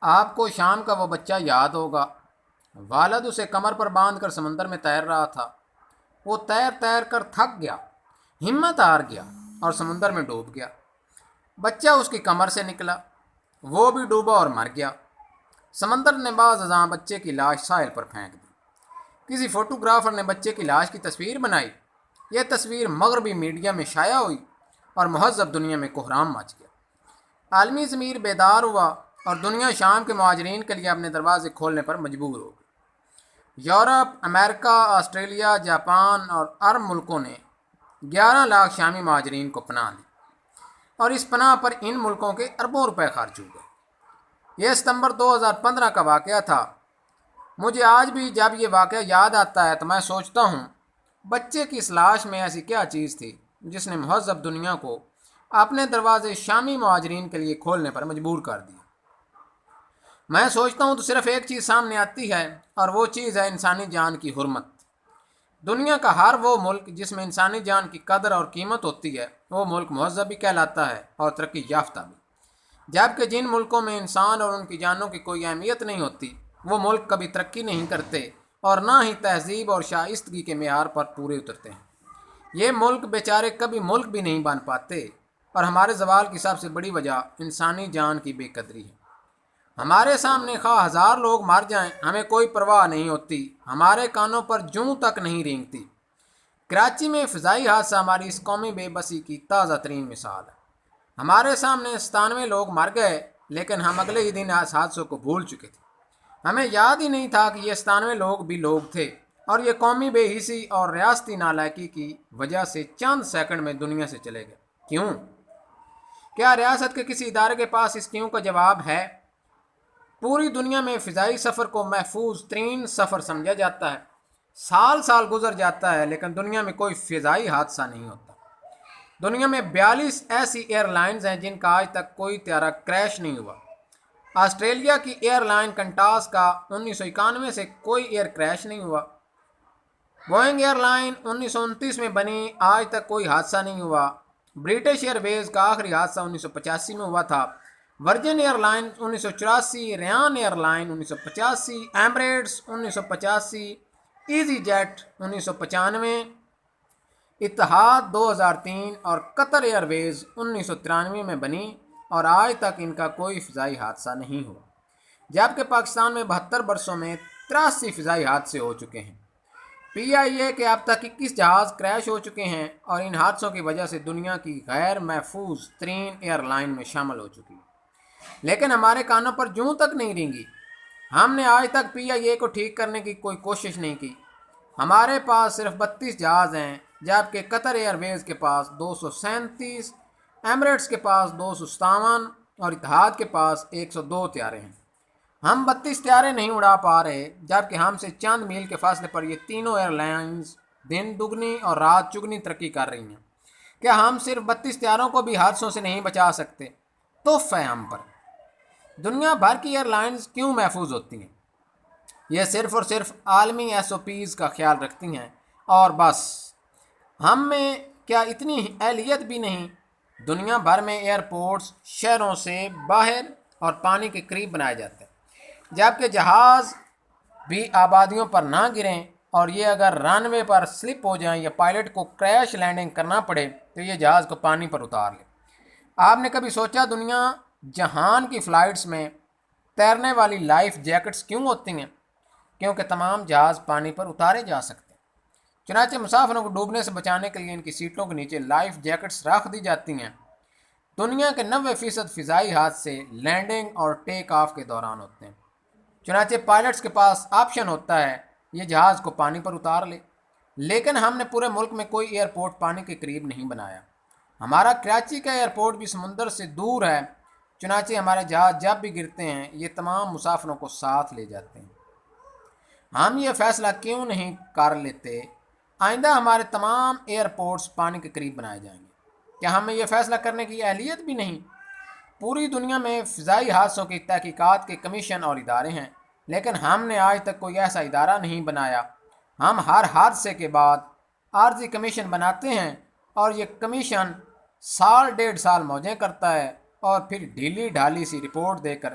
آپ کو شام کا وہ بچہ یاد ہوگا، والد اسے کمر پر باندھ کر سمندر میں تیر رہا تھا۔ وہ تیر تیر کر تھک گیا، ہمت ہار گیا اور سمندر میں ڈوب گیا۔ بچہ اس کی کمر سے نکلا، وہ بھی ڈوبا اور مر گیا۔ سمندر نے بعض ازاں بچے کی لاش ساحل پر پھینک دی۔ کسی فوٹوگرافر نے بچے کی لاش کی تصویر بنائی۔ یہ تصویر مغربی میڈیا میں شائع ہوئی اور مہذب دنیا میں کوہرام مچ گیا۔ عالمی ضمیر بیدار ہوا اور دنیا شام کے مہاجرین کے لیے اپنے دروازے کھولنے پر مجبور ہو گئی۔ یورپ، امریکہ، آسٹریلیا، جاپان اور عرب ملکوں نے 11 لاکھ شامی مہاجرین کو پناہ دی اور اس پناہ پر ان ملکوں کے اربوں روپے خرچ ہوئے۔ یہ ستمبر 2015 کا واقعہ تھا۔ مجھے آج بھی جب یہ واقعہ یاد آتا ہے تو میں سوچتا ہوں بچے کی اس لاش میں ایسی کیا چیز تھی جس نے مہذب دنیا کو اپنے دروازے شامی مہاجرین کے لیے کھولنے پر مجبور کر دیا۔ میں سوچتا ہوں تو صرف ایک چیز سامنے آتی ہے اور وہ چیز ہے انسانی جان کی حرمت۔ دنیا کا ہر وہ ملک جس میں انسانی جان کی قدر اور قیمت ہوتی ہے وہ ملک مہذب بھی کہلاتا ہے اور ترقی یافتہ بھی، جبکہ جن ملکوں میں انسان اور ان کی جانوں کی کوئی اہمیت نہیں ہوتی وہ ملک کبھی ترقی نہیں کرتے اور نہ ہی تہذیب اور شائستگی کے معیار پر پورے اترتے ہیں۔ یہ ملک بیچارے کبھی ملک بھی نہیں بن پاتے اور ہمارے زوال کی سب سے بڑی وجہ انسانی جان کی بے قدری ہے۔ ہمارے سامنے خواہ 1000 لوگ مر جائیں ہمیں کوئی پرواہ نہیں ہوتی، ہمارے کانوں پر جوں تک نہیں رینگتی۔ کراچی میں فضائی حادثہ ہماری اس قومی بے بسی کی تازہ ترین مثال ہے۔ ہمارے سامنے 97 لوگ مر گئے لیکن ہم اگلے ہی دن اس حادثوں کو بھول چکے تھے۔ ہمیں یاد ہی نہیں تھا کہ یہ 97 لوگ بھی لوگ تھے اور یہ قومی بے حسی اور ریاستی نالائکی کی وجہ سے چند سیکنڈ میں دنیا سے چلے گئے۔ کیوں؟ کیا ریاست کے کسی ادارے کے پاس اس کیوں کا جواب ہے؟ پوری دنیا میں فضائی سفر کو محفوظ ترین سفر سمجھا جاتا ہے۔ سال سال گزر جاتا ہے لیکن دنیا میں کوئی فضائی حادثہ نہیں ہوتا۔ دنیا میں 42 ایسی ایئر لائنز ہیں جن کا آج تک کوئی طیارہ کریش نہیں ہوا۔ آسٹریلیا کی ایئر لائن کنٹاس کا 1991 سے کوئی ایئر کریش نہیں ہوا۔ بوئنگ ایئر لائن 1929 میں بنی، آج تک کوئی حادثہ نہیں ہوا۔ برٹش ایئر ویز کا آخری حادثہ 1985 میں ہوا تھا۔ Virgin airline 1984، Ryan airline 1985، Emirates 1985، easyJet 1995، Etihad 2003 اور قطر ایئر ویز 1993 میں بنی اور آج تک ان کا کوئی فضائی حادثہ نہیں ہوا، جبکہ پاکستان میں 72 برسوں میں 83 فضائی حادثے ہو چکے ہیں۔ PIA کے اب تک 21 جہاز کریش ہو چکے ہیں اور ان حادثوں کی وجہ سے دنیا کی غیر محفوظ ترین ایئر لائن میں شامل ہو چکی ہے، لیکن ہمارے کانوں پر جوں تک نہیں رینگی۔ ہم نے آج تک PIA کو ٹھیک کرنے کی کوئی کوشش نہیں کی۔ ہمارے پاس صرف 32 جہاز ہیں، جبکہ قطر ایئر ویز کے پاس 237، ایمریٹس کے پاس 257 اور اتحاد کے پاس 102 طیارے ہیں۔ ہم 32 طیارے نہیں اڑا پا رہے، جبکہ ہم سے چند میل کے فاصلے پر یہ تینوں ایئر لائنز دن دگنی اور رات چگنی ترقی کر رہی ہیں۔ کیا ہم صرف 32 طیاروں کو بھی حادثوں سے نہیں بچا سکتے؟ توف ہے ہم پر۔ دنیا بھر کی ایئر لائنز کیوں محفوظ ہوتی ہیں؟ یہ صرف اور صرف عالمی SOPs کا خیال رکھتی ہیں اور بس۔ ہم میں کیا اتنی اہلیت بھی نہیں؟ دنیا بھر میں ایئرپورٹس شہروں سے باہر اور پانی کے قریب بنائے جاتے ہیں، جبکہ جہاز بھی آبادیوں پر نہ گریں اور یہ اگر رن وے پر سلپ ہو جائیں یا پائلٹ کو کریش لینڈنگ کرنا پڑے تو یہ جہاز کو پانی پر اتار لے۔ آپ نے کبھی سوچا دنیا جہان کی فلائٹس میں تیرنے والی لائف جیکٹس کیوں ہوتی ہیں؟ کیونکہ تمام جہاز پانی پر اتارے جا سکتے ہیں۔ چنانچہ مسافروں کو ڈوبنے سے بچانے کے لیے ان کی سیٹوں کے نیچے لائف جیکٹس رکھ دی جاتی ہیں۔ دنیا کے 90% فضائی حادثے لینڈنگ اور ٹیک آف کے دوران ہوتے ہیں، چنانچہ پائلٹس کے پاس آپشن ہوتا ہے یہ جہاز کو پانی پر اتار لے۔ لیکن ہم نے پورے ملک میں کوئی ایئرپورٹ پانی کے قریب نہیں بنایا۔ ہمارا کراچی کا ایئرپورٹ بھی سمندر سے دور ہے، چنانچہ ہمارے جہاز جب بھی گرتے ہیں یہ تمام مسافروں کو ساتھ لے جاتے ہیں۔ ہم یہ فیصلہ کیوں نہیں کر لیتے آئندہ ہمارے تمام ایئرپورٹس پانی کے قریب بنائے جائیں گے؟ کیا ہمیں یہ فیصلہ کرنے کی اہلیت بھی نہیں؟ پوری دنیا میں فضائی حادثوں کی تحقیقات کے کمیشن اور ادارے ہیں، لیکن ہم نے آج تک کوئی ایسا ادارہ نہیں بنایا۔ ہم ہر حادثے کے بعد عارضی کمیشن بناتے ہیں اور یہ کمیشن سال 1.5 سال موجیں کرتا ہے اور پھر ڈھیلی ڈھالی سی رپورٹ دے کر